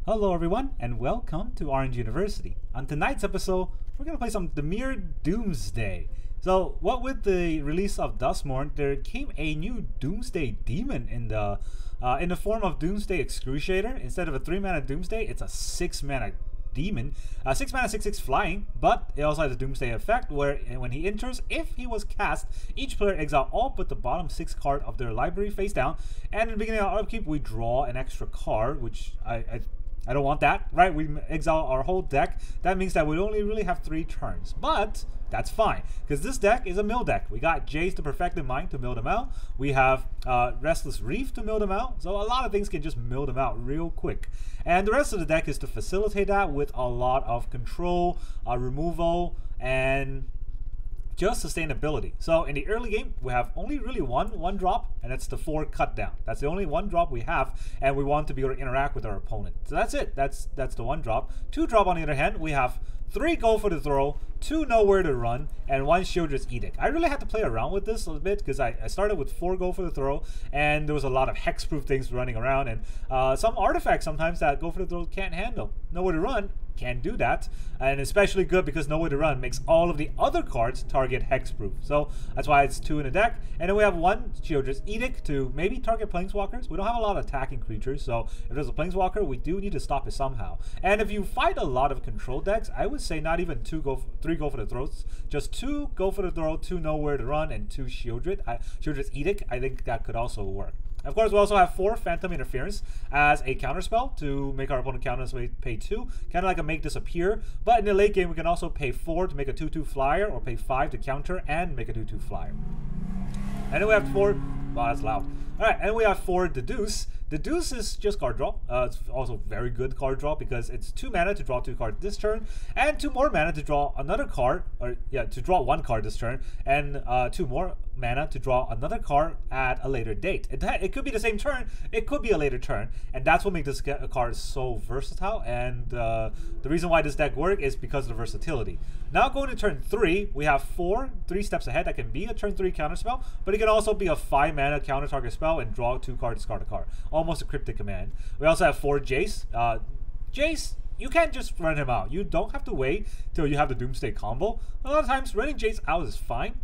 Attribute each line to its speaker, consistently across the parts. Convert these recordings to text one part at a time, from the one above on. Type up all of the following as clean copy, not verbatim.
Speaker 1: Hello everyone, and welcome to Orange University. On tonight's episode, we're going to play some Dimir Doomsday. So, what with the release of Duskmourn, there came a new Doomsday demon in the form of Doomsday Excruciator. Instead of a 3-mana Doomsday, it's a 6-mana demon. 6 mana 6/6 flying, but it also has a Doomsday effect where when he enters, if he was cast, each player exile all but the bottom 6 card of their library face down, and in the beginning of our upkeep we draw an extra card, which I don't want that, right? We exile our whole deck. That means that we only really have 3 turns. But that's fine, because this deck is a mill deck. We got Jace the Perfected Mind to mill them out. We have Restless Reef to mill them out. So a lot of things can just mill them out real quick. And the rest of the deck is to facilitate that with a lot of control, removal, and just sustainability. So in the early game, we have only really one drop, and that's the 4 cut down. That's the only 1 drop we have, and we want to be able to interact with our opponent. So that's it. That's the 1 drop. 2 drop on the other hand, we have 3 Go for the Throw, 2 Nowhere to Run, and 1 Sheoldred's Edict. I really had to play around with this a little bit because I started with 4 Go for the Throw, and there was a lot of hexproof things running around, and some artifacts sometimes that Go for the Throw can't handle. Nowhere to Run can do that, and especially good because Nowhere to Run makes all of the other cards target hexproof. So that's why it's 2 in the deck. And then we have 1 Sheoldred's Edict to maybe target planeswalkers. We don't have a lot of attacking creatures, so if there's a planeswalker, we do need to stop it somehow. And if you fight a lot of control decks, I would say not even 3 Go for the Throws, just 2 Go for the Throw, 2 Nowhere to Run, and 2 Sheoldred's Edict. I think that could also work. Of course, we also have 4 Phantom Interference as a counterspell to make our opponent counter, so we pay 2, kind of like a make disappear. But in the late game, we can also pay 4 to make a 2/2 flyer, or pay 5 to counter and make a 2/2 flyer. And then we have 4. Wow, that's loud. Alright, and we have 4 Deduce. Deduce is just card draw. It's also very good card draw because it's 2 mana to draw 2 cards this turn, and 2 more mana to draw another card, to draw 1 card this turn, and 2 more mana to draw another card at a later date. It could be the same turn, it could be a later turn, and that's what makes this card so versatile, and the reason why this deck works is because of the versatility. Now going to turn 3, we have 3 steps ahead that can be a turn 3 counterspell, but it can also be a 5 mana counter target spell and draw 2 cards, discard a card. Almost a cryptic command. We also have 4 Jace. Jace, you can't just run him out. You don't have to wait till you have the Doomsday combo. A lot of times running Jace out is fine,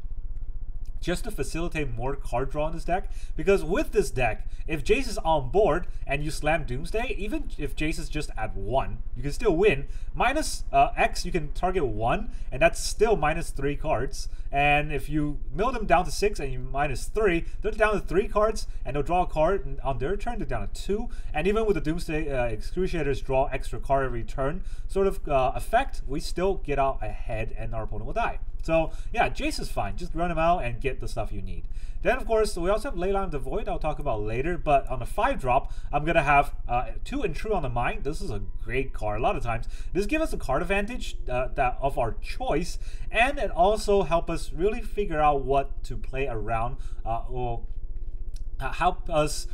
Speaker 1: just to facilitate more card draw in this deck. Because with this deck, if Jace is on board and you slam Doomsday, even if Jace is just at 1, you can still win. Minus X, you can target 1, and that's still minus 3 cards. And if you mill them down to 6 and you minus 3, they're down to 3 cards, and they'll draw a card, and on their turn, they're down to 2. And even with the Doomsday Excruciators draw extra card every turn sort of effect, we still get out ahead and our opponent will die. So yeah, Jace is fine. Just run him out and get the stuff you need. Then of course, we also have Leyline of the Void I'll talk about later, but on the 5 drop, I'm going to have 2 Intrude on the Mind. This is a great card. A lot of times, this gives us a card advantage that of our choice, and it also helps us really figure out what to play around, or help us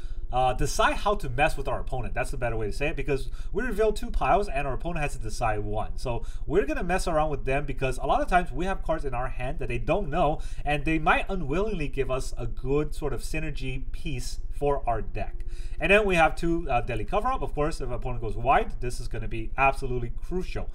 Speaker 1: decide how to mess with our opponent. That's the better way to say it, because we reveal 2 piles and our opponent has to decide 1. So we're going to mess around with them because a lot of times we have cards in our hand that they don't know, and they might unwillingly give us a good sort of synergy piece for our deck. And then we have 2 Deadly Cover-Up. Of course, if our opponent goes wide, this is going to be absolutely crucial.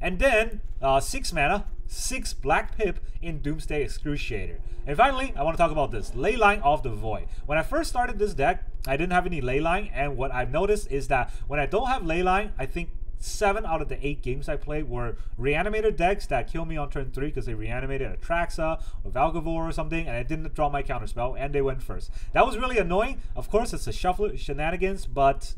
Speaker 1: And then 6 mana, 6 Black Pip in Doomsday Excruciator. And finally, I want to talk about this, Leyline of the Void. When I first started this deck, I didn't have any Leyline, and what I've noticed is that when I don't have Leyline, I think 7 out of the 8 games I played were reanimated decks that kill me on turn 3 because they reanimated Atraxa or Valgavor or something, and I didn't draw my counterspell, and they went first. That was really annoying. Of course, it's a shuffle shenanigans, but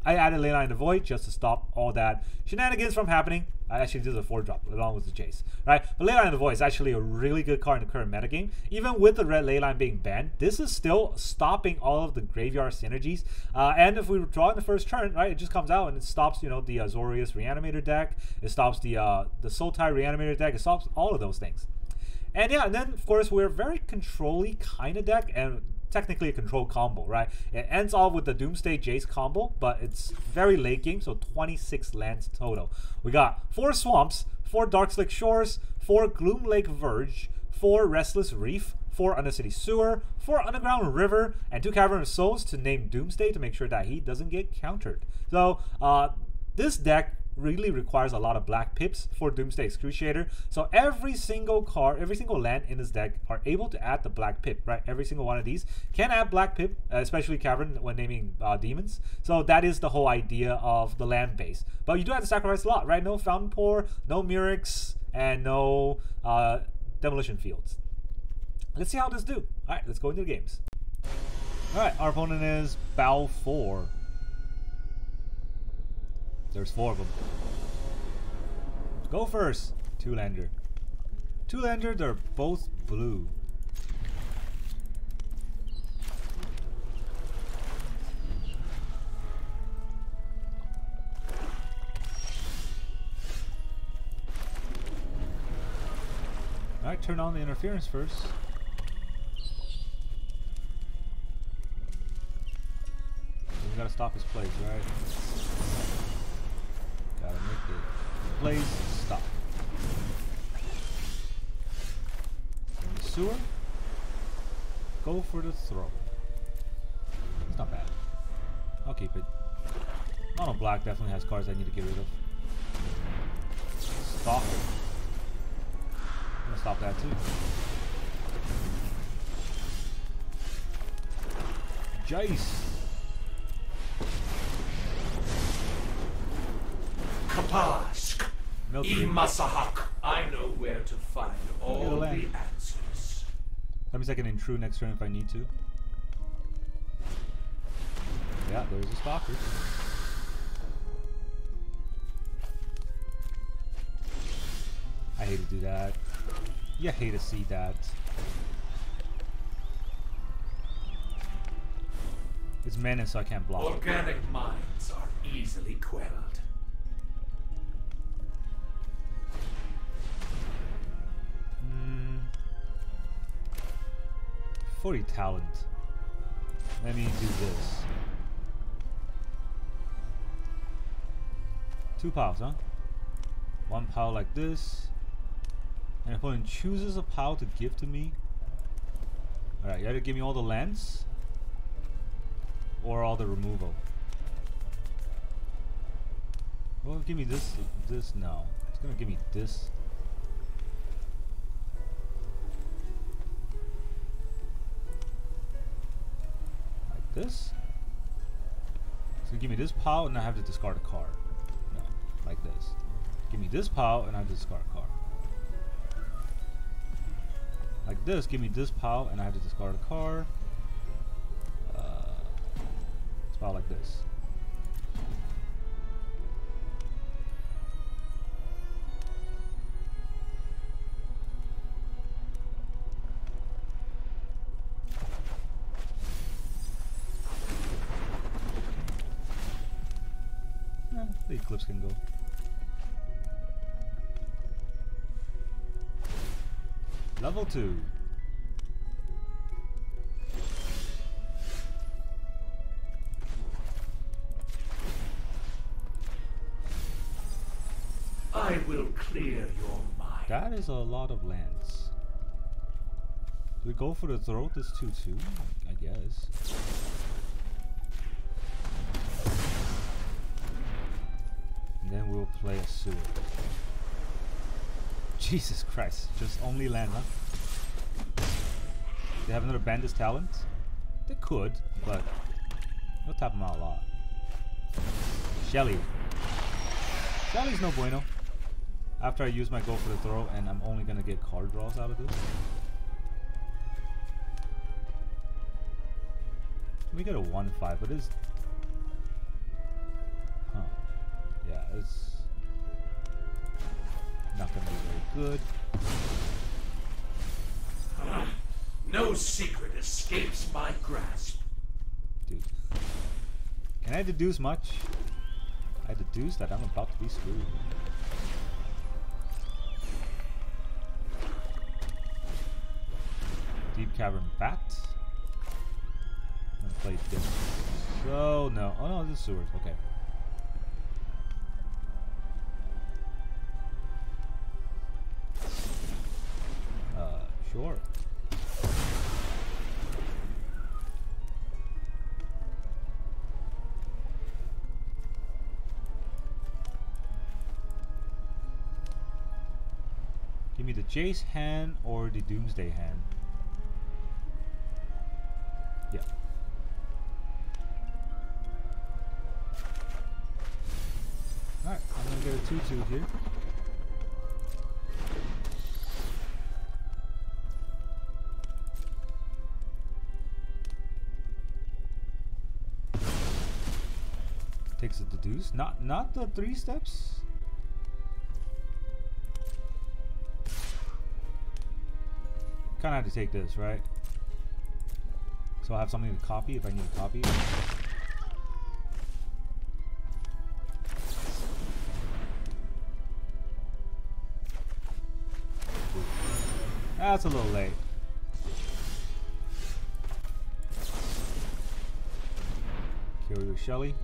Speaker 1: I added Leyline of the Void just to stop all that shenanigans from happening. I actually did a 4 drop along with the Jace, right? But Leyline of the Void is actually a really good card in the current metagame. Even with the red Leyline being banned, this is still stopping all of the graveyard synergies. And if we draw in the first turn, right, it just comes out and it stops, you know, the Azorius Reanimator deck. It stops the Sultai Reanimator deck. It stops all of those things. And yeah, and then of course we're a very control-y kind of deck, and technically a control combo, right? It ends off with the Doomsday Jace combo, but it's very late game, so 26 lands total. We got 4 Swamps, 4 Darkslick Shores, 4 Gloomlake Verge, 4 Restless Reef, 4 Undercity Sewer, 4 Underground River, and 2 Cavern of Souls to name Doomsday to make sure that he doesn't get countered. So, this deck really requires a lot of black pips for Doomsday Excruciator. So every single card, every single land in this deck are able to add the black pip, right? Every single one of these can add black pip, especially Cavern when naming demons. So that is the whole idea of the land base. But you do have to sacrifice a lot, right? No Fountain Pour, no Murex, and no Demolition Fields. Let's see how this do. Alright, let's go into the games. Alright, our opponent is Balfour. There's 4 of them. Go first. 2-lander. 2-lander, they're both blue. Alright, turn on the interference first. We gotta stop his plays, right? Gotta make the plays stop. In the sewer, go for the throw. It's not bad. I'll keep it. Mono Black definitely has cards I need to get rid of. Stalker. I'm gonna stop that too. Jace.
Speaker 2: Kapask. Imasahak. I know where to find all the answers.
Speaker 1: That means I can intrude next turn if I need to. Yeah, there's a Stalker. I hate to do that. You hate to see that. It's menace, so I can't block.
Speaker 2: Organic minds are easily quelled.
Speaker 1: 40 talent. Let me do this. 2 piles, huh? 1 pile like this. And opponent chooses a pile to give to me. Alright, you either give me all the lands or all the removal. Well, give me this. No. It's gonna give me this. This? It's gonna give me this pile and I have to discard a card. No, like this. Give me this pile and I have to discard a card. Like this, give me this pile and I have to discard a card. This pile like this. The Eclipse can go. Level 2.
Speaker 2: I will clear your mind.
Speaker 1: That is a lot of lands. Do we go for the throw? This 2/2, I guess. And then we'll play a sewer. Jesus Christ, just only land, huh? They have another Bandit's Talent? They could, but they'll tap them out a lot. Shelly. Shelly's no bueno. After I use my go for the throw, and I'm only gonna get card draws out of this. We get a 1/5, but it's... Huh. Yeah, it's... not gonna be very good.
Speaker 2: No secret escapes my grasp.
Speaker 1: Dude. Can I deduce much? I deduce that I'm about to be screwed. Deep Cavern Bat. I'm gonna play this. So, no. Oh no, this is sewers. Okay. Sure. Give me the Jace hand or the Doomsday hand. Yeah. Alright, I'm gonna get a 2/2 here. Takes a deduce. Not the 3 steps. Kinda have to take this, right? So I have something to copy if I need to copy. That's a little late. Kill you with Shelly.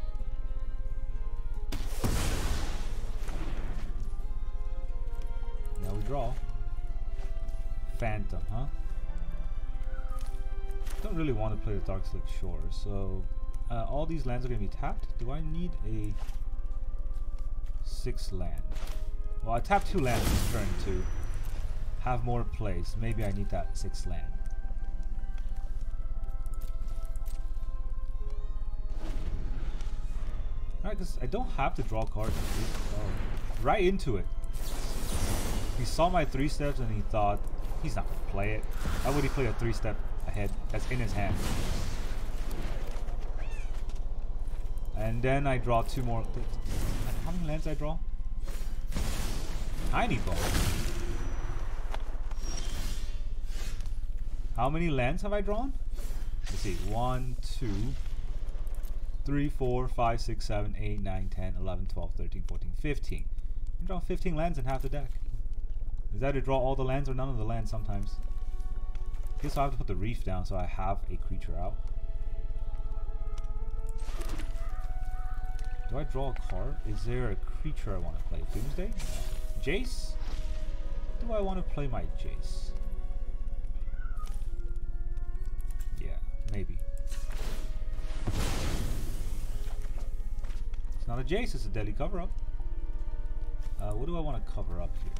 Speaker 1: Now we draw. Phantom, huh? Don't really want to play the Darkslick Shore, so all these lands are going to be tapped. Do I need a 6 land? Well, I tapped 2 lands this turn to have more plays. Maybe I need that 6 land. Alright, because I don't have to draw cards. Oh, right into it. He saw my 3 steps and he thought, he's not going to play it. Why would he play a 3 step ahead that's in his hand? And then I draw 2 more. How many lands I draw? Tiny ball. How many lands have I drawn? Let's see. 1, 2, 3, 4, 5, 6, 7, 8, 9, 10, 11, 12, 13, 14, 15. I draw 15 lands in half the deck. Is that to draw all the lands or none of the lands sometimes? I guess I'll have to put the reef down so I have a creature out. Do I draw a card? Is there a creature I want to play? Doomsday? Jace? Do I want to play my Jace? Yeah, maybe. It's not a Jace, it's a Deadly Cover-Up. What do I want to cover up here?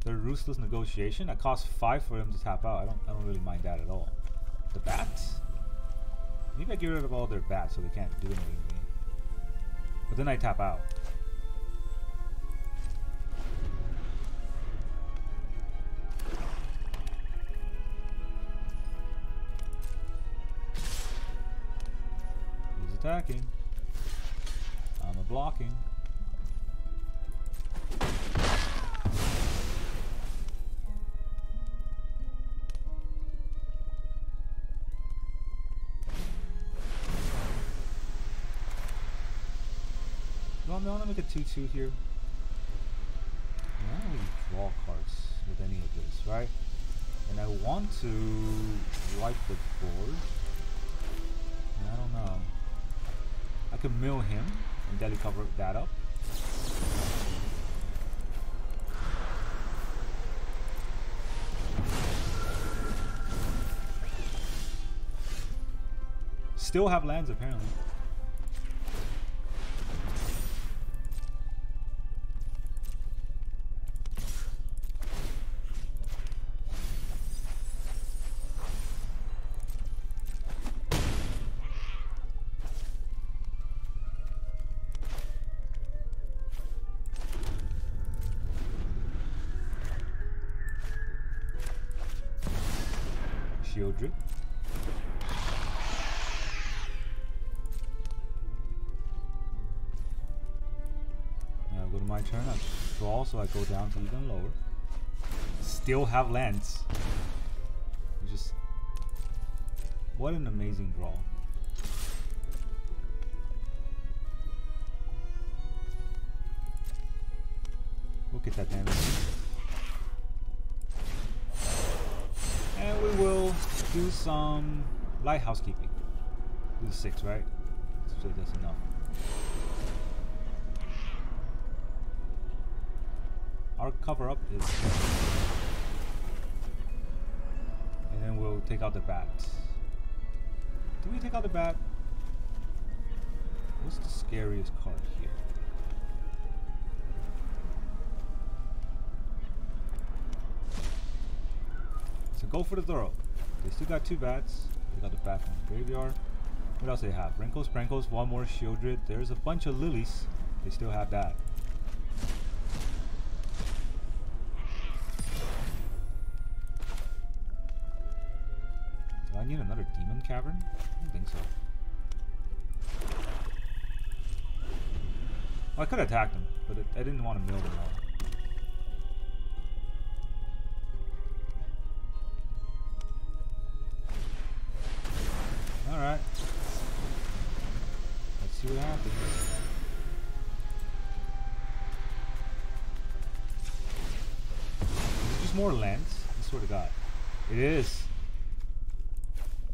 Speaker 1: The Ruthless Negotiation. That costs 5 for him to tap out. I don't really mind that at all. The bats? Maybe I get rid of all their bats so they can't do anything to me. But then I tap out. He's attacking. I'm a blocking. No, I'm gonna make a 2/2 here. I don't really draw cards with any of this, right? And I want to wipe the board. And I don't know. I could mill him and Deadly Cover that up. Still have lands apparently. Shield Drip. Now go to my turn. I draw, so I go down to even lower. Still have lands. Just what an amazing draw. Look at that damage. And we will do some light housekeeping. Do the 6, right? So that's enough. Our cover up is, and then we'll take out the bat. Do we take out the bat? What's the scariest card here? Go for the throw. They still got 2 bats. They got the bat from the graveyard. What else they have? Wrinkles, Prankles, one more Shieldred. There's a bunch of lilies. They still have that. Do I need another Demon Cavern? I don't think so. Well, I could attack them, but I didn't want to mill them all. Alright. Let's see what happens. Is it just more lands? I swear to God. It is.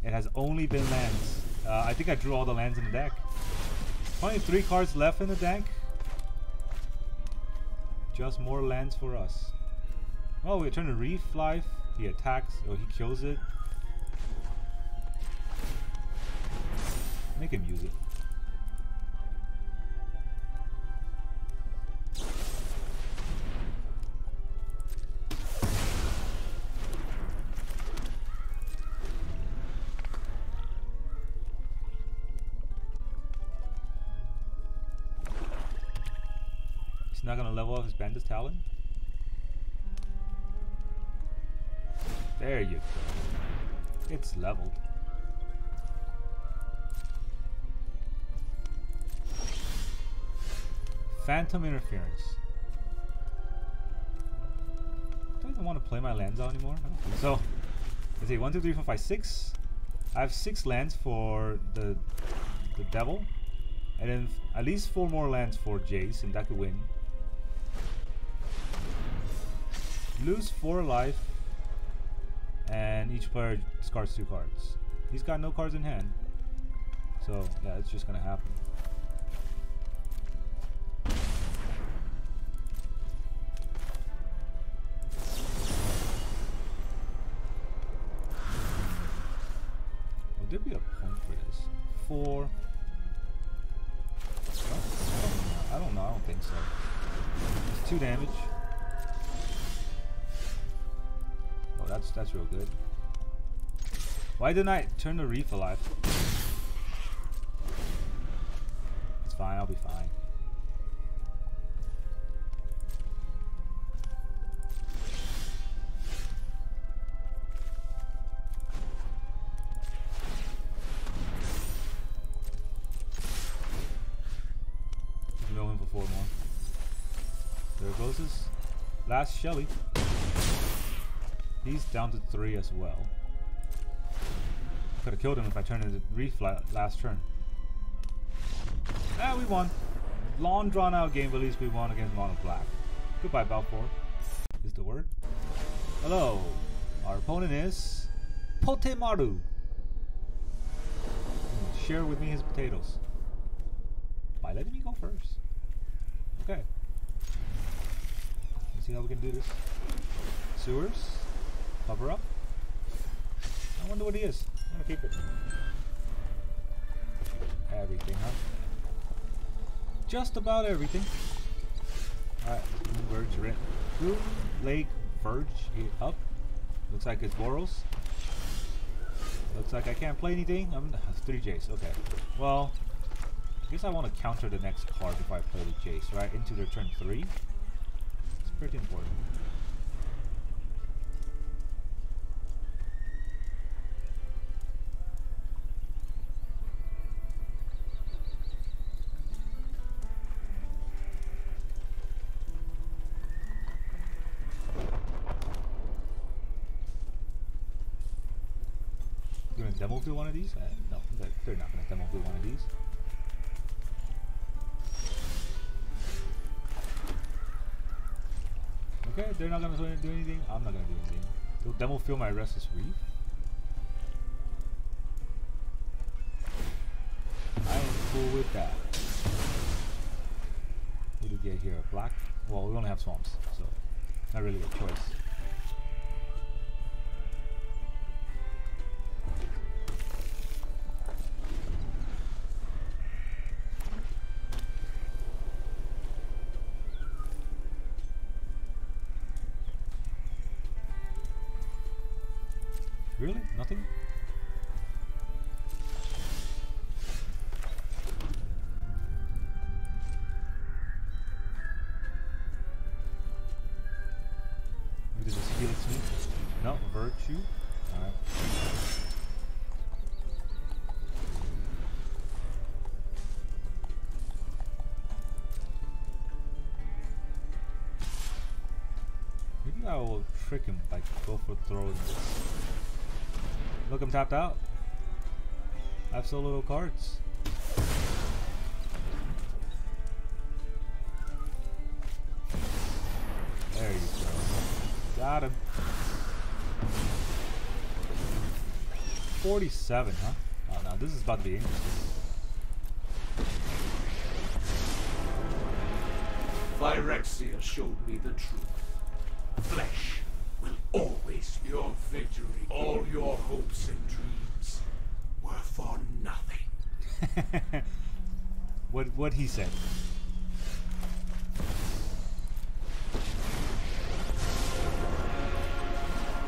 Speaker 1: It has only been lands. I think I drew all the lands in the deck. Only 3 cards left in the deck. Just more lands for us. Oh, we turn to Reef Life. He attacks, or he kills it. Make him use it. He's not gonna level up his Bandit's Talon. There you go. It's leveled. Phantom Interference. Do I even want to play my lands out anymore? I don't think so. Let's see, 1, 2, 3, 4, 5, 6. I have 6 lands for the devil. And then at least 4 more lands for Jace, and that could win. Lose 4 life. And each player discards 2 cards. He's got no cards in hand. So, yeah, it's just gonna happen. Would there be a point for this? 4. I don't know. I don't think so. It's 2 damage. Oh, that's real good. Why didn't I turn the Reef alive? It's fine. I'll be fine. Mill him for 4 more. There goes his last Shelly. He's down to 3 as well. Could have killed him if I turned into Reef last turn. Ah, we won. Long drawn out game, but at least we won against Mono Black. Goodbye, Balfour. Is the word. Hello. Our opponent is Potemaru. Share with me his potatoes. By letting me go first. Okay. Let's see how we can do this. Sewers. Cover up. I wonder what he is. I'm gonna keep it. Everything, huh? Just about everything. Alright, Verge, Blue Lake Verge up. Looks like it's Boros. Looks like I can't play anything. 3 Jace, okay. Well, I guess I want to counter the next card before I play the Jace, right? Into their turn 3. It's pretty important. Demo through one of these? No, they're not going to demo through one of these. Okay, they're not going to do anything. I'm not going to do anything. They'll demo fill my Restless Reef. I am cool with that. What do we get here? Black? Well, we only have swamps, so not really a choice. Really? Nothing? Maybe just heal me. No, virtue. Alright. Maybe I will trick him, like go for throwing this. Look, I'm tapped out. I have so little cards. There you go. Got him. 47, huh? Oh no, this is about to be interesting.
Speaker 2: Phyrexia showed me the truth. Flesh will always be your victory. All your hopes and dreams were for nothing.
Speaker 1: What he said?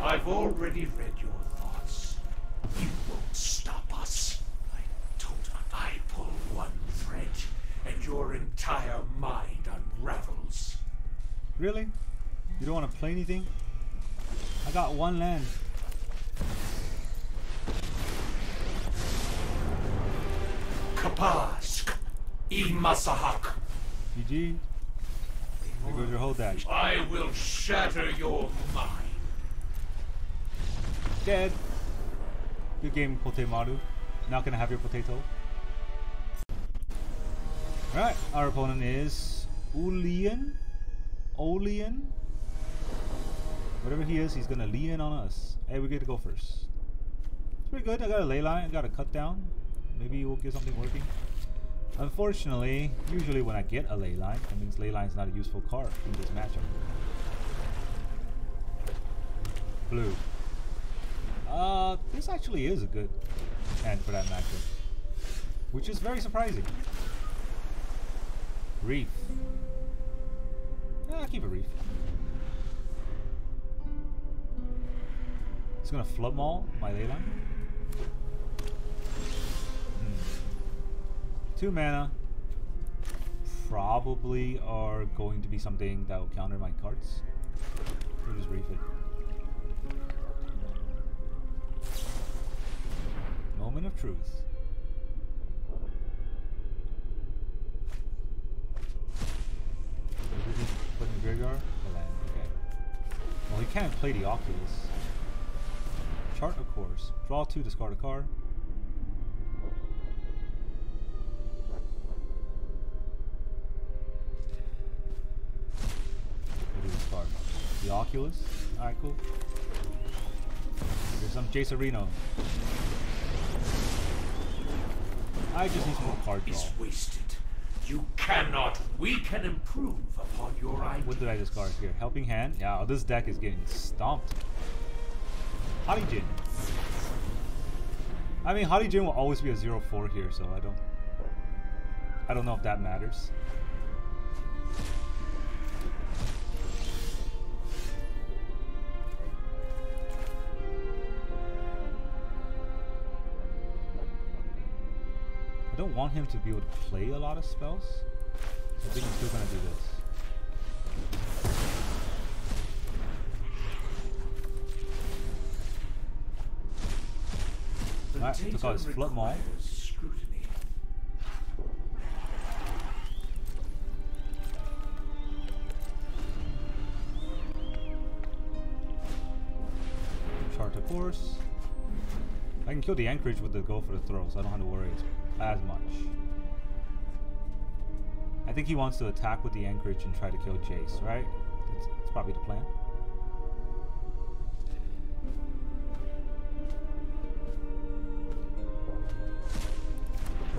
Speaker 2: I've already read your thoughts. You won't stop us. I pull one thread, and your entire mind unravels.
Speaker 1: Really? You don't want to play anything? I got one land.
Speaker 2: Kapask, Imasahak.
Speaker 1: GG. There goes your whole deck.
Speaker 2: I will shatter your mind.
Speaker 1: Dead. Good game, Potemaru. Not gonna have your potato. Alright, our opponent is Ulian. Olian. Whatever he is, he's gonna lean on us. Hey, we get to go first. It's pretty good. I got a ley line, I got a cut down. Maybe we'll get something working. Unfortunately, usually when I get a ley line, that means ley line is not a useful card in this matchup. Blue. This actually is a good hand for that matchup, which is very surprising. Reef. I'll keep a reef. It's gonna flood maul my ley line. 2 mana. Probably are going to be something that will counter my cards. We'll just reef it. Moment of truth. Did he put in the graveyard? The land, okay. Well, he can't play the Oculus. Chart a course. Draw 2, discard a card. What is this card? The Oculus? Alright, cool. There's some Jace Reno. I just need some more card draw.
Speaker 2: Is wasted. You cannot. We can improve upon your ideas.
Speaker 1: What did I discard here? Helping Hand? Yeah, oh, this deck is getting stomped. Harijin. I mean, Harijin will always be a 0-4 here, so I don't know if that matters. I don't want him to be able to play a lot of spells, so I think I'm still gonna do this. Alright, took out his Flood Maul. Chart a course. I can kill the Anchorage with the go for the throw, so I don't have to worry as much. I think he wants to attack with the Anchorage and try to kill Jace, right? That's probably the plan.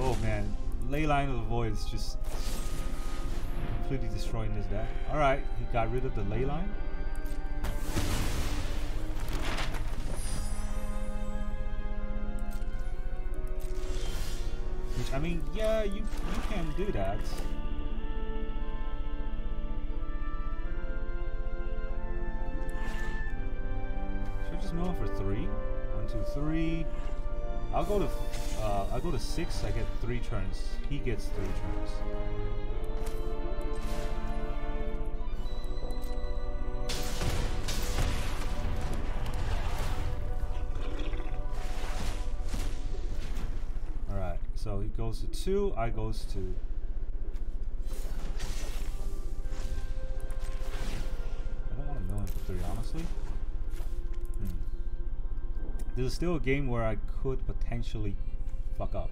Speaker 1: Oh man, Leyline of the Void is just completely destroying this deck. Alright, he got rid of the Leyline. Which, I mean, yeah, you can do that. Should I just move on for 3? 1, 2, 3. I'll go to 6. I get 3 turns. He gets 3 turns. All right. So he goes to 2. I goes to. I don't want to mill him for 3, honestly. This is still a game where I could potentially fuck up.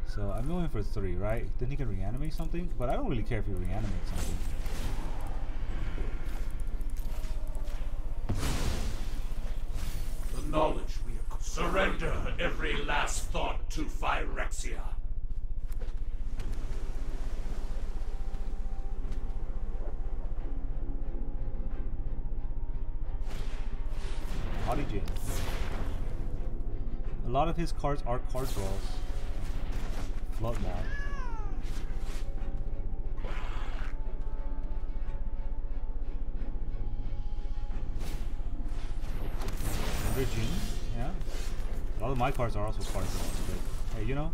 Speaker 1: So I'm going for 3, right? Then he can reanimate something, but I don't really care if he reanimates something.
Speaker 2: The knowledge we acquire. Surrender every last thought to Phyrexia.
Speaker 1: Body Jane. A lot of his cards are card draws. Flood Mob. Another Gene, yeah. A lot of my cards are also card draws, but hey, you know,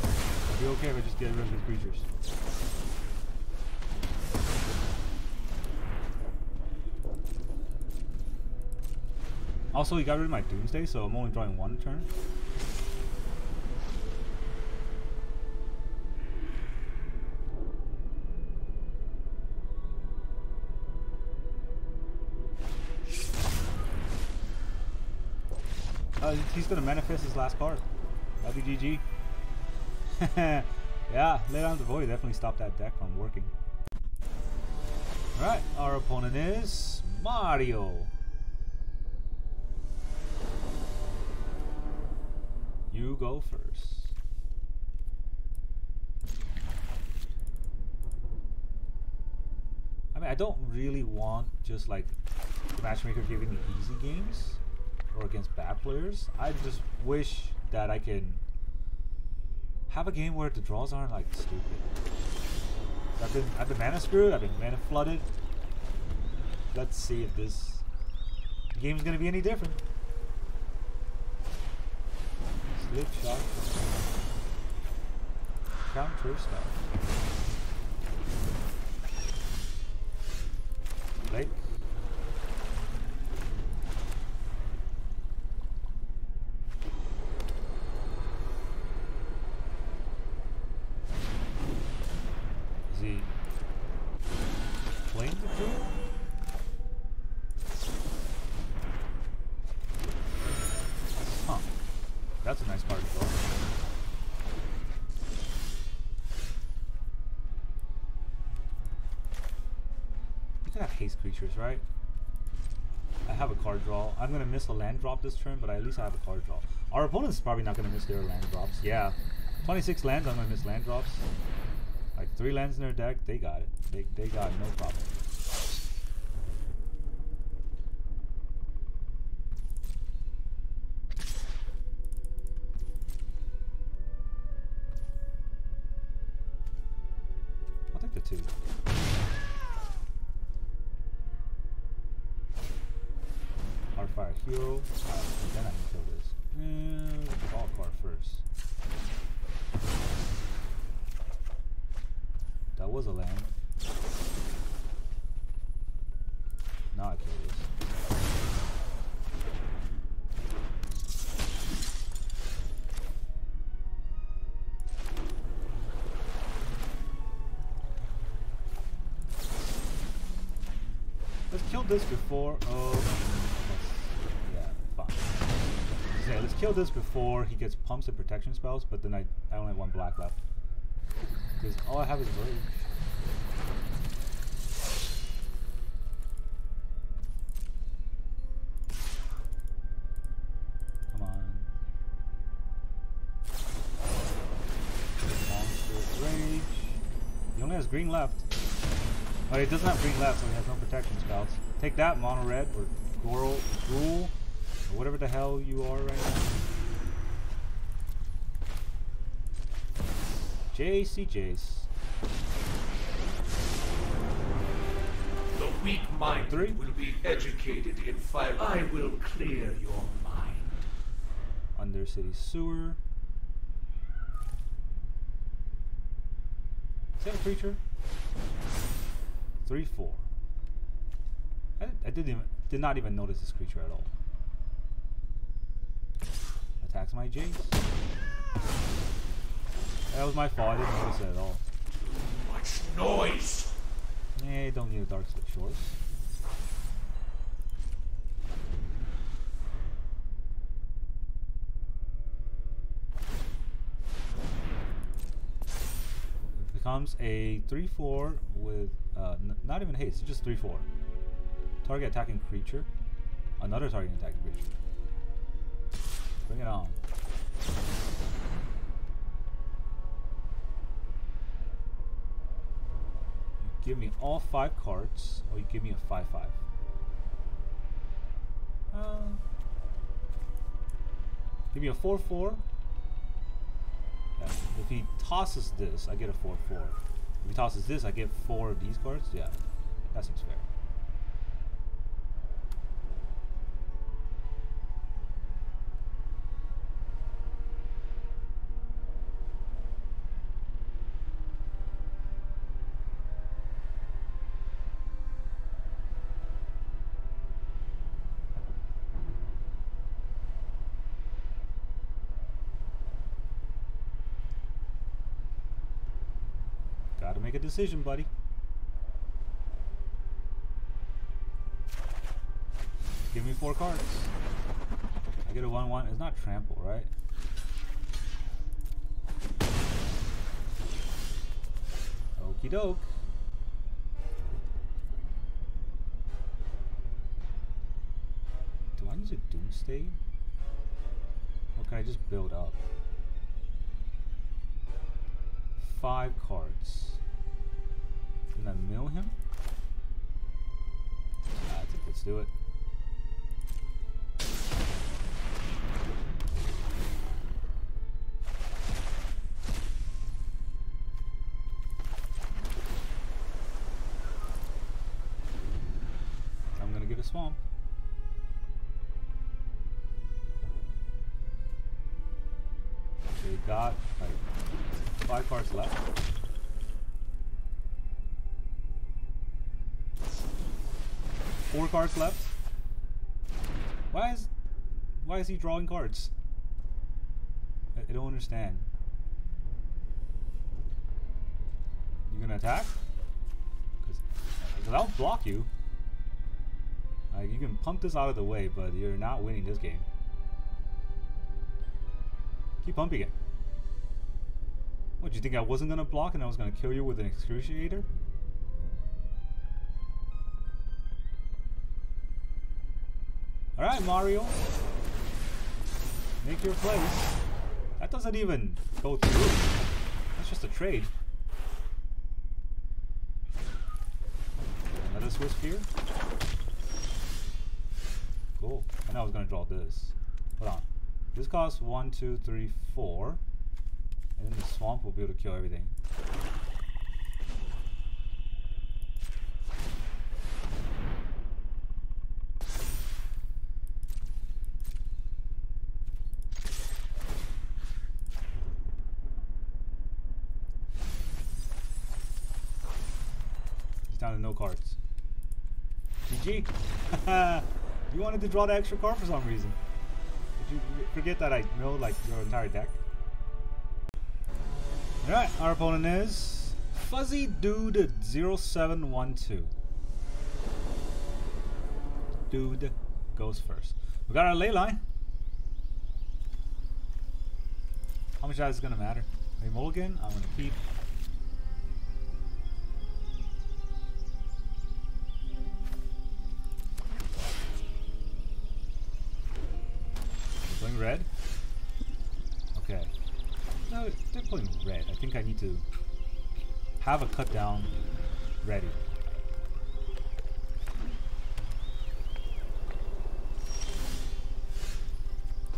Speaker 1: I'd be okay if I just get rid of his creatures. Also, he got rid of my Doomsday, so I'm only drawing 1 turn. He's gonna manifest his last card. That'd be GG. Yeah, Lay Down the Void definitely stopped that deck from working. Alright, our opponent is Mario. You go first. I mean, I don't really want just like the matchmaker giving me easy games or against bad players. I just wish that I can have a game where the draws aren't like stupid. I've been mana screwed, I've been mana flooded. Let's see if this game's gonna be any different. Slip shot. Counter spell. Blake. Is he playing the crew? Huh. That's a nice card as well. You can have haste creatures, right? I have a card draw. I'm gonna miss a land drop this turn, but at least I have a card draw. Our opponent's probably not gonna miss their land drops. Yeah. 26 lands, I'm gonna miss land drops. Like 3 lands in their deck, they got it. They got no problem. I'll take the 2. Heartfire Hero. Then I can kill this. Draw a card first. That was a land. Now I kill this. Let's kill this before. Yeah, fine. Yeah, let's kill this before he gets pumps and protection spells. But then I only have 1 black left. Because all I have is Verge. Come on. Monster Rage. He only has green left. Oh, he doesn't have green left, so he has no protection spells. Take that, mono red, or Goro, Gruul, or whatever the hell you are right now. JC Jace.
Speaker 2: The weak-minded will be educated in fire. I will clear your mind.
Speaker 1: Undercity Sewer. Is that a creature? 3/4. I did not even notice this creature at all. Attacks my Jace. That was my fault. I didn't notice it at all.
Speaker 2: Much noise.
Speaker 1: Nah, don't need a Dark Split Shores. It becomes a 3/4 with not even haste, just 3/4. Target attacking creature. Another target attacking creature. Bring it on. You give me all 5 cards, or you give me a 5/5. Give me a 4/4. Yeah. If he tosses this, I get a 4/4. If he tosses this, I get 4 of these cards. Yeah, that seems fair. Gotta make a decision, buddy. Give me 4 cards. I get a 1/1. It's not trample, right? Okie doke. Do I need a Doomsday? Or can I just build up? 5 cards. Can I mill him? I think let's do it. I'm gonna get a swamp. They got like 5 cards left. Four cards left. Why is he drawing cards? I don't understand. You gonna attack? Because I'll block you. Like, you can pump this out of the way, but you're not winning this game. Keep pumping it. What, do you think I wasn't gonna block and I was gonna kill you with an Excruciator? Alright, Mario. Make your place. That doesn't even go through. That's just a trade. Another Swiss Spear. Cool. I know I was gonna draw this. Hold on. This costs 1, 2, 3, 4. And then the swamp will be able to kill everything. It's down to no cards. GG! You wanted to draw the extra card for some reason. Did you forget that I know like your entire deck? Alright, our opponent is Fuzzy Dude 0712. Dude goes first. We got our ley line. How much that is gonna matter? A mulligan, I'm gonna keep. Playing red? Okay. No, they're playing red. I think I need to have a cut down ready.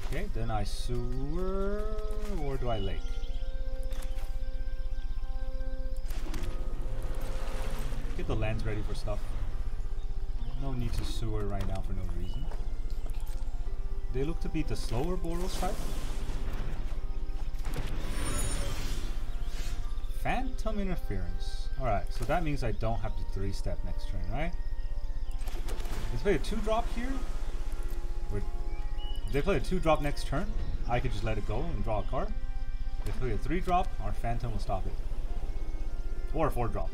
Speaker 1: Okay, then I sewer, or do I lake? Get the lands ready for stuff. No need to sewer right now for no reason. They look to be the slower Boros type. Phantom Interference. Alright, so that means I don't have to 3-step next turn, right? Let's play a 2-drop here. If they play a 2-drop next turn, I could just let it go and draw a card. If they play a 3-drop, our Phantom will stop it. Or a 4-drop.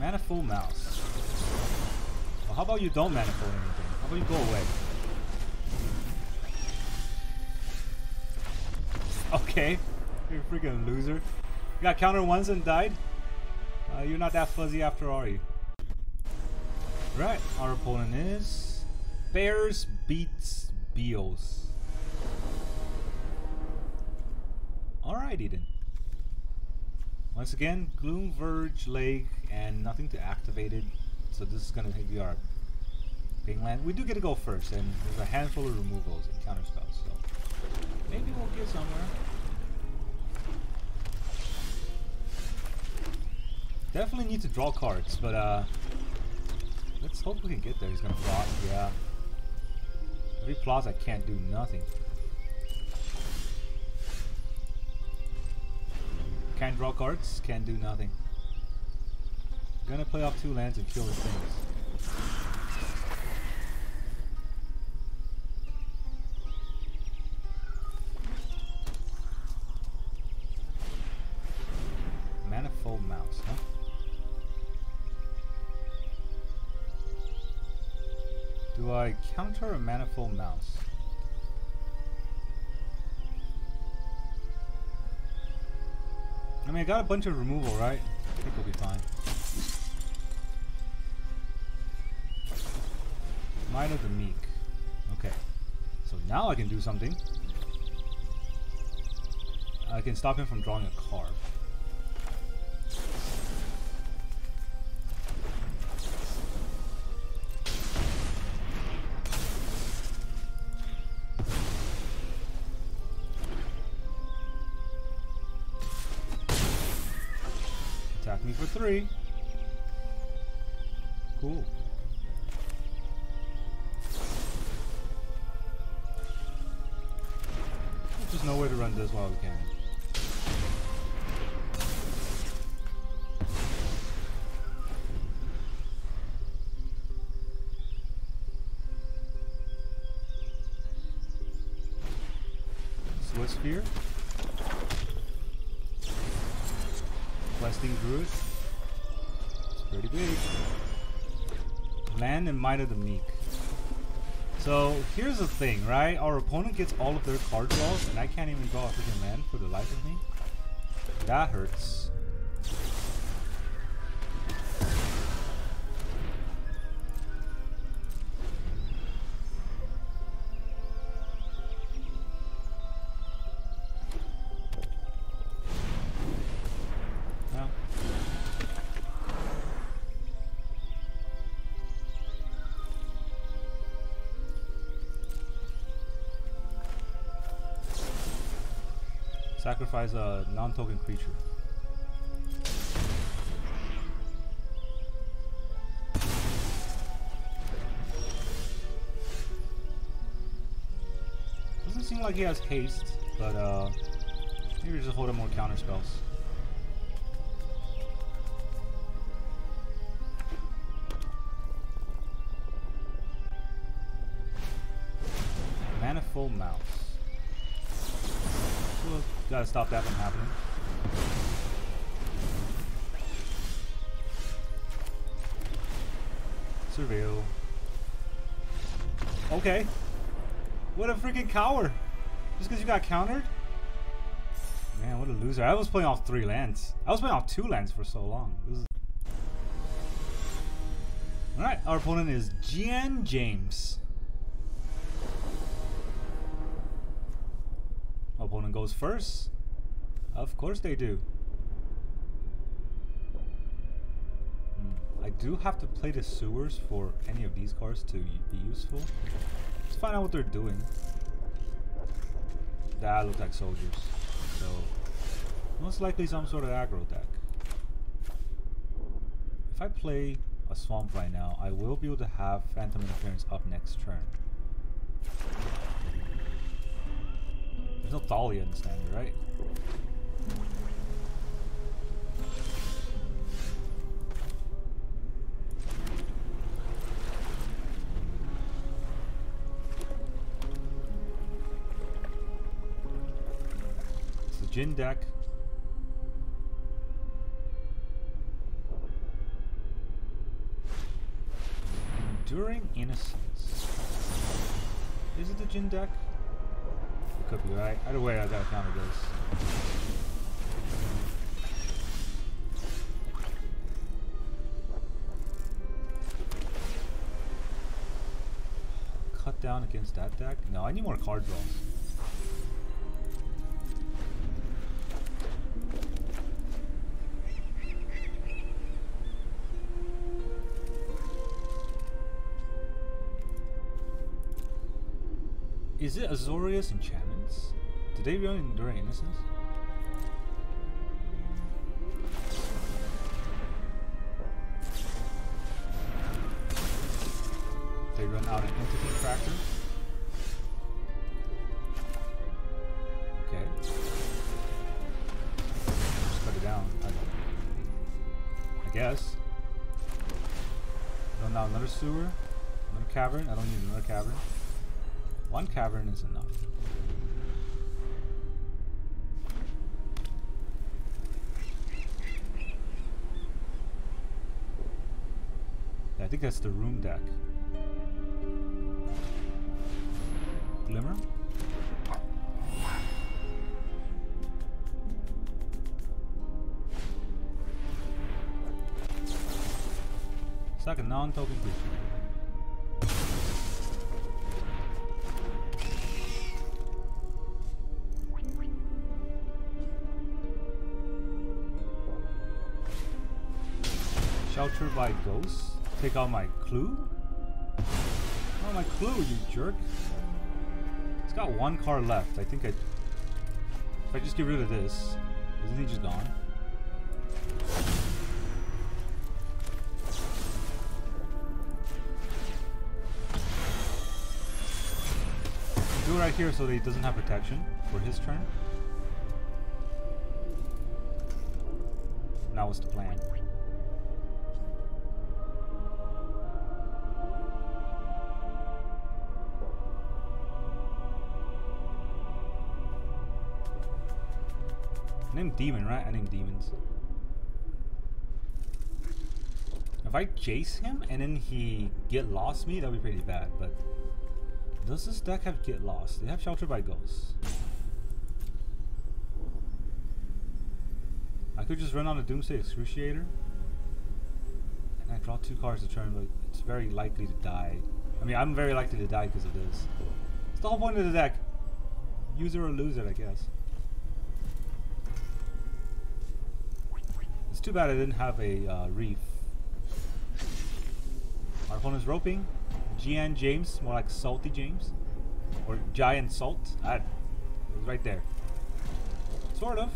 Speaker 1: Manifold Mouse. Well, how about you don't manifold anything? How about you go away? Okay, you're a freaking loser. You got counter once and died? You're not that fuzzy after, are you? Right, our opponent is Bears beats Bios. Alrighty then. Once again, Gloom Verge, Lake, and nothing to activate it. So this is gonna be our ping land. We do get to go first, and there's a handful of removals and counter spells, so maybe we'll get somewhere. Definitely need to draw cards, but let's hope we can get there. He's gonna plot, yeah. If he plots, I can't do nothing. Can't draw cards, can't do nothing. Gonna play off 2 lands and kill his things. Manifold Mouse, huh? Do I counter a Manifold Mouse? I mean, I got a bunch of removal, right? I think we'll be fine. Might of the Meek. Okay. So now I can do something. I can stop him from drawing a card. Attack me for 3. Cool. There's just no way to run this while we can. Swiss Sphere. Questing Druid. It's pretty big. Land and Might of the Meek. So here's the thing, right? Our opponent gets all of their card draws and I can't even draw a freaking land for the life of me. That hurts. Sacrifice a non-token creature. Doesn't seem like he has haste, but maybe just hold up more counter spells. Manifold Mouse. Gotta stop that from happening. Surveil. Okay. What a freaking coward. Just because you got countered? Man, what a loser. I was playing off 3 lands. I was playing off 2 lands for so long. Alright, our opponent is Gian James. Opponent goes first. Of course they do. I do have to play the sewers for any of these cards to be useful. Let's find out what they're doing. That looks like soldiers. So most likely some sort of aggro deck. If I play a swamp right now, I will be able to have Phantom Interference up next turn. There's no Thalia in standard, right? It's the Jin deck. Enduring Innocence. Is it the Jin deck? It could be, right? Either way, I gotta counter this. Cut down against that deck? No, I need more card draws. Is it Azorius enchantments? Did they run Enduring Innocence? They run out an Entity Tracker. Okay. Just cut it down. I guess. Run out another sewer. Another cavern. I don't need another cavern. One cavern is enough. Yeah, I think that's the room deck. Glimmer? It's like a non-token creature. Shelter by Ghosts. Take out my clue? Oh, my clue, you jerk. It's got one card left. I think if I just get rid of this, isn't he just gone? Do it right here so that he doesn't have protection for his turn. Now what's the plan? I named Demon, right? I named Demons. If I chase him and then he get lost me, that would be pretty bad, but does this deck have Get Lost? They have Shelter by Ghosts. I could just run on a Doomsday Excruciator and I draw 2 cards a turn, but it's very likely to die. I mean, I'm very likely to die because of this. It's the whole point of the deck. Use it or lose it, I guess. It's too bad I didn't have a Reef. Our opponent's roping. GN James, more like Salty James. Or Giant Salt. It was right there. Sort of.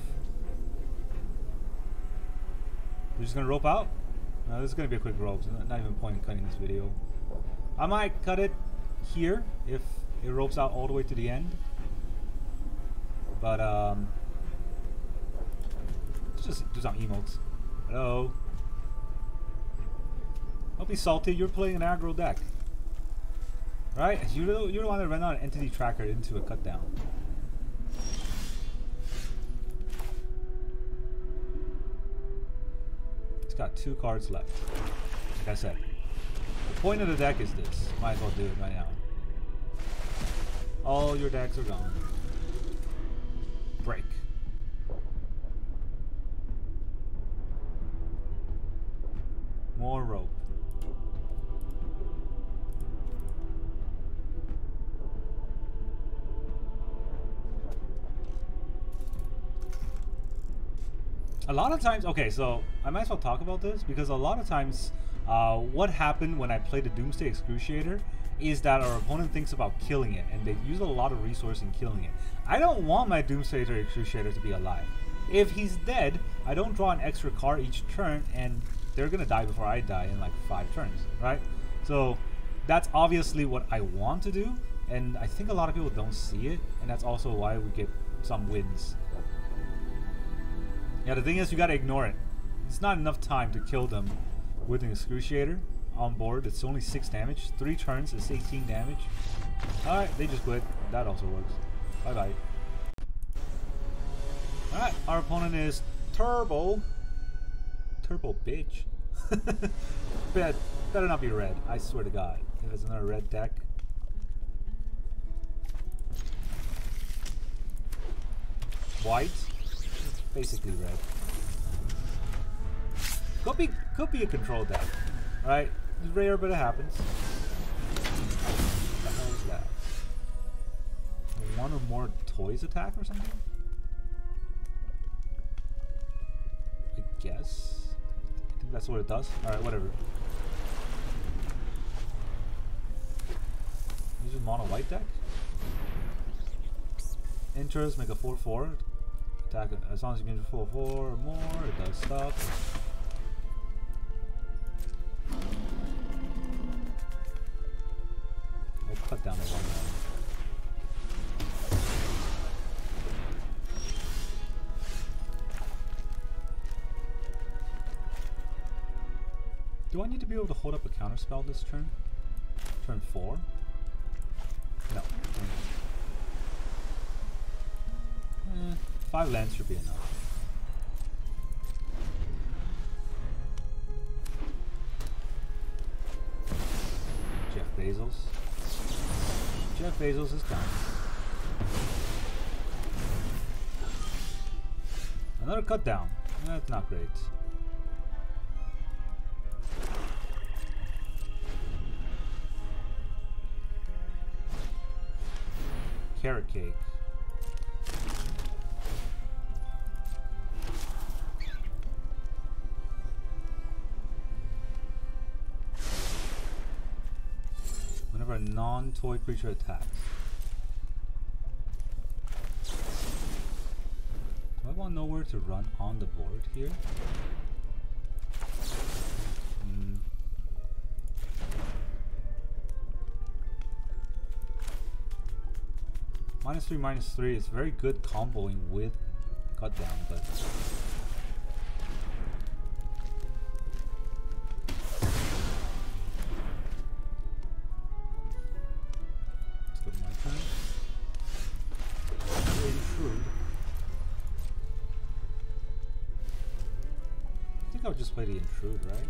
Speaker 1: We're just gonna rope out? No, this is gonna be a quick rope, so not even point in cutting this video. I might cut it here if it ropes out all the way to the end. But let's just do some emotes. Hello. Don't be salty, you're playing an aggro deck. Right? You don't want to run out an Entity Tracker into a cut down. It's got 2 cards left. Like I said. The point of the deck is this. Might as well do it right now. All your decks are gone. Break. More rope. A lot of times, okay, so I might as well talk about this because a lot of times what happened when I played the Doomsday Excruciator is that our opponent thinks about killing it and they use a lot of resource in killing it. I don't want my Doomsday Excruciator to be alive. If he's dead, I don't draw an extra card each turn and they're gonna die before I die in like 5 turns, right? So that's obviously what I want to do, And I think a lot of people don't see it, and that's also why we get some wins. Yeah, the thing is, you gotta ignore it. It's not enough time to kill them with an Excruciator on board. It's only 6 damage. 3 turns is 18 damage. Alright, they just quit. That also works. Bye bye. Alright, our opponent is Turbo. Turbo bitch. Better not be red, I swear to God. If it's another red deck. White, it's basically red. Could be a control deck, right? It's rare, but it happens. What the hell is that? One or more toys attack or something? I guess. I think that's what it does. All right, whatever. This is mono white deck. Interest, make a 4/4. Attack as long as you can do 4/4 or more, it does stuff. I'll cut down the one now. Do I need to be able to hold up a counterspell this turn? Turn 4? No. 5 lands should be enough. Jeff Bezos. Jeff Bezos is done. Another cut down. That's not great. Carrot cake. Whenever a non-toy creature attacks. Do I want nowhere to run on the board here? -3/-3 is very good comboing with cut down, but let's go to my turn. Intrude. I think I'll just play the Intrude, right?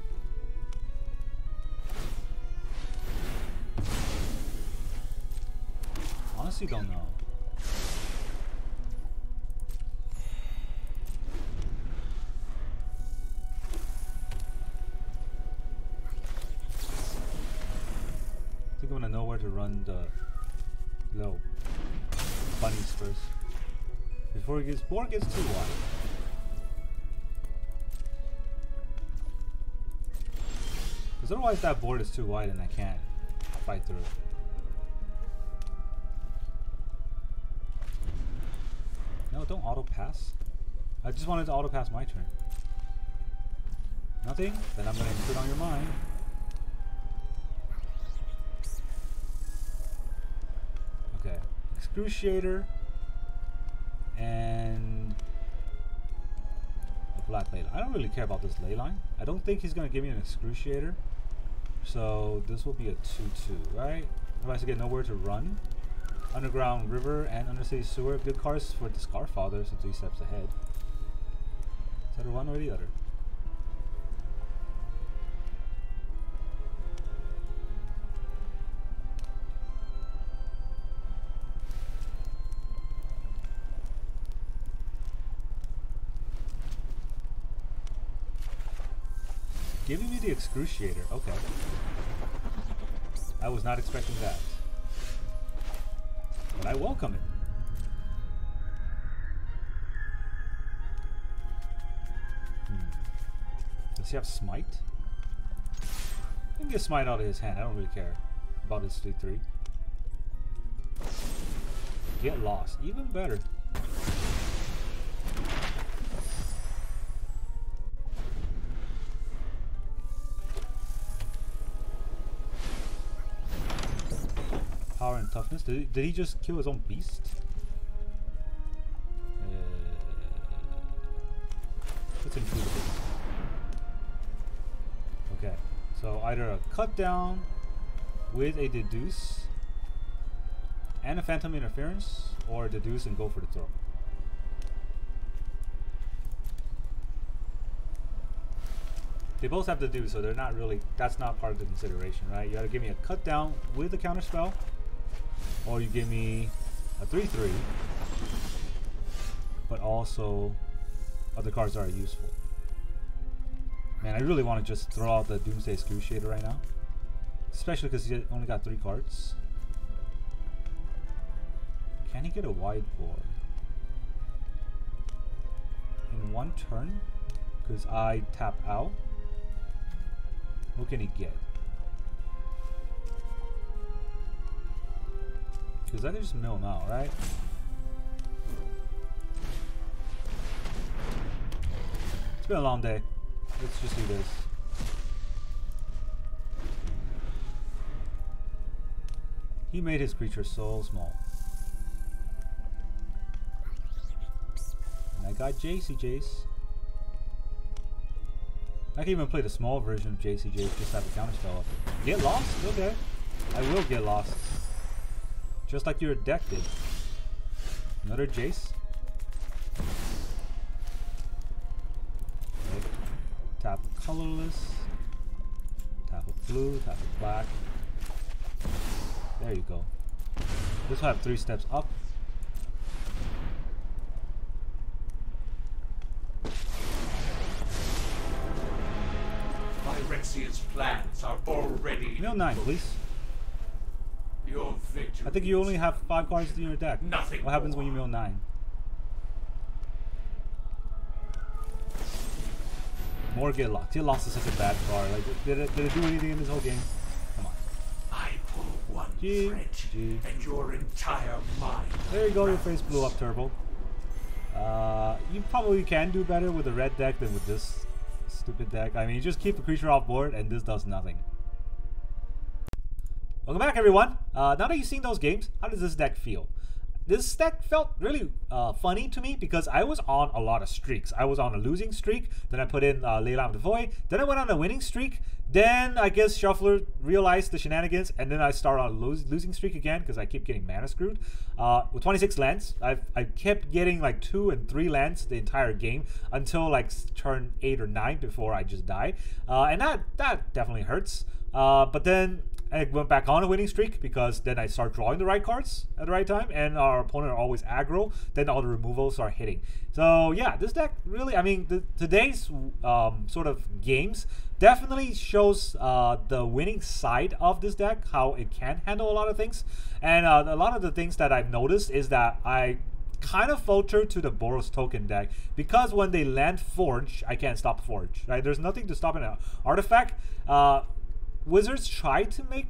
Speaker 1: Honestly, don't know. I think I'm gonna know where to run the little bunnies first before it gets too wide. Because otherwise that board is too wide and I can't fight through it. No, don't auto pass. I just wanted to auto pass my turn. Nothing? Then I'm gonna intrude on your mind. Okay. Excruciator and a black ley line. I don't really care about this ley line. I don't think he's gonna give me an Excruciator. So this will be a 2/2, right? Otherwise I get nowhere to run. Underground River and Undercity Sewer, good cards for the Scarfather, so 3 steps ahead. Is that a one or the other? Giving me the Excruciator, okay. I was not expecting that. But I welcome it. Does he have Smite? I can get Smite out of his hand. I don't really care about his 3/3. Get lost. Even better. Power and toughness. Did he just kill his own beast? Let's improve it. Okay, so either a cut down with a deduce and a phantom interference, or deduce and go for the throw. They both have deduce, so they're not really, that's not part of the consideration, right? You gotta give me a cut down with a counter spell, or you give me a 3/3, but also other cards that are useful. Man, I really want to just throw out the Doomsday Excruciator right now, especially because he only got 3 cards. Can he get a wide board in 1 turn? Because I tap out. What can he get? Because I can just mill him out, right? It's been a long day. Let's just do this. He made his creature so small. And I got JCJs. I can even play the small version of JCJ, just have a counter spell up. Get lost? Okay. I will get lost. Just like your deck did. Another Jace. Okay. Tap a colorless. Tap a blue, tap a black. There you go. This will have 3 steps up.
Speaker 2: Phyrexia's plans are already
Speaker 1: Mill 9, please.
Speaker 2: Your victory.
Speaker 1: I think you only have 5 cards in your deck.
Speaker 2: Nothing
Speaker 1: What happens
Speaker 2: more.
Speaker 1: when you mill 9? More get lost. Get lost is such a bad card. Like, did it do anything in this whole game? Come on.
Speaker 2: I pull one
Speaker 1: G,
Speaker 2: thread,
Speaker 1: G.
Speaker 2: and your entire mind.
Speaker 1: There you go. Your face blew up, Turbo. You probably can do better with a red deck than with this stupid deck. I mean, you just keep the creature off board, and this does nothing. Welcome back, everyone. Now that you've seen those games, how does this deck feel? This deck felt really funny to me because I was on a lot of streaks. I was on a losing streak, then I put in Leyline of the Void, then I went on a winning streak, then I guess Shuffler realized the shenanigans, and then I started on a losing streak again because I keep getting mana screwed. With 26 lands, I kept getting like 2 and 3 lands the entire game until like turn 8 or 9 before I just die. And that definitely hurts. But then I went back on a winning streak because then I start drawing the right cards at the right time, and our opponent are always aggro. Then all the removals are hitting. So yeah, this deck really, I mean, today's sort of games definitely shows the winning side of this deck, how it can handle a lot of things. And a lot of the things that I've noticed is that I kind of filter to the Boros token deck because when they land Forge, I can't stop Forge, right? There's nothing to stop an artifact. Wizards try to make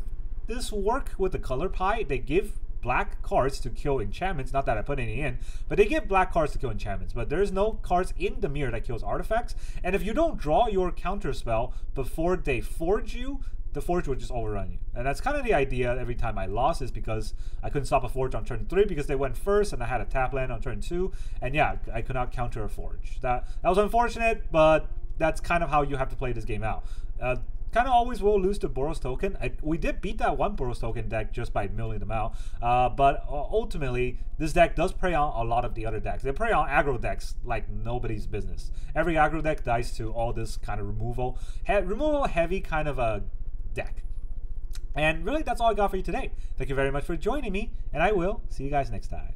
Speaker 1: this work with the color pie. They give black cards to kill enchantments. Not that I put any in, but they give black cards to kill enchantments. But there's no cards in the mirror that kills artifacts. And if you don't draw your counter spell before they forge you, the forge will just overrun you. And that's kind of the idea every time I lost, is because I couldn't stop a forge on turn 3 because they went first and I had a tap land on turn 2. And yeah, I could not counter a forge. That was unfortunate, but that's kind of how you have to play this game out. Kind of always will lose to Boros token. We did beat that one Boros token deck just by milling them out. But ultimately, this deck does prey on a lot of the other decks. They prey on aggro decks like nobody's business. Every aggro deck dies to all this kind of removal heavy kind of a deck. And really, that's all I got for you today. Thank you very much for joining me, and I will see you guys next time.